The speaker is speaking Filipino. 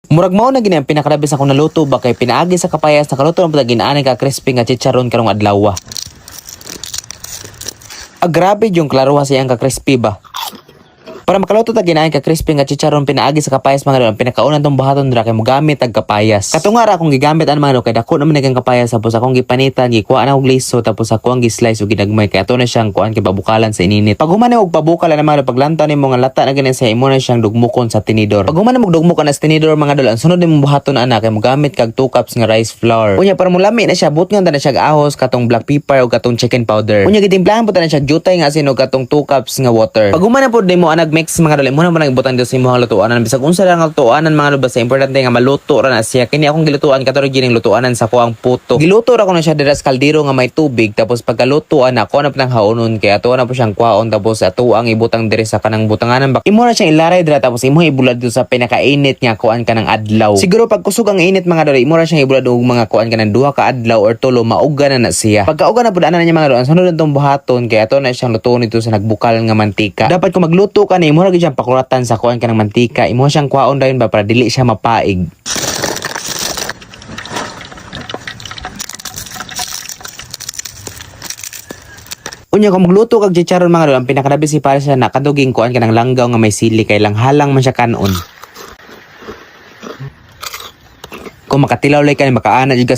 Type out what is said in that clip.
Murag mao na gini ang pinakarabis akong naluto ba kay pinaagi sa kapayas nakaluto ng paginaani ka crispy nga chicharon karong adlaw. Grabe yung klaruha siyang ka crispy ba. Para makaluto ta ginain ka crispy nga chicharon pinaagi sa kapayas mga lolo, pinakaunan tong buhaton dira kay mogamit tag kapayas. Katunga ra akong gigamit an mga lolo kay dako naman nagang kapayas tapos akong gipanitan gikuha na og liso tapos ako ang gi-slice og ginagmay kay ato na siyang kuan kay pabukalan sa ininit. Pag human og pabukalan na mga lolo, paglanta nimo nga lata na ganin sa imo na siyang dugmukon sa tinidor. Pag human mo dugmukon na sa tinidor mga lolo, ang sunod nimo buhaton ana kay mogamit kag 2 cups nga rice flour. Unya para mo lami na siya butngan ta na siya ahos katong black pepper ug katong chicken powder. Unya gitimplahan po ta na siya jutay nga asin ug katong 2 cups nga water. Pag human na po nimo anag mix mga lolo, mo na nagbutan sa imong lutuanan bisag unsa lang ang lutuanan mga lolo, basta importante nga maluto ra na siya. Kini akong gilutuan katong gining lutuanan sa kuang puto. Giluto ra ko na siya dira sa kaldero nga may tubig tapos pagkalutuan ako na pinang haunon kay ato na po siyang kuhaon tapos ato ang ibutang diri sa kanang butanganan bak. Imo na siyang ilaray dira tapos imo ibulad dito sa pinakainit nga kuan kanang adlaw. Siguro pag kusog ang init mga lolo, imo ra siyang ibulad og mga kuan kanang 2 ka adlaw or tulo mauga na siya. Pagkauga na pud ana niya mga lolo, ang sunod nitong buhaton kay ato na siyang lutuon dito sa nagbukal nga mantika. Dapat kung magluto ka na imo ra gyud siyang pakuratan sa kuan kanang mantika, imo siyang kuhaon dayon ba para dili siya mapaig. Unya kung magluto kag chicharon mga lolo, ang pinakalabi si para siya nakaduging kuan kanang langgaw nga may sili kay lang halang man siya kanon. Kung makatilaw lay ka makaana jud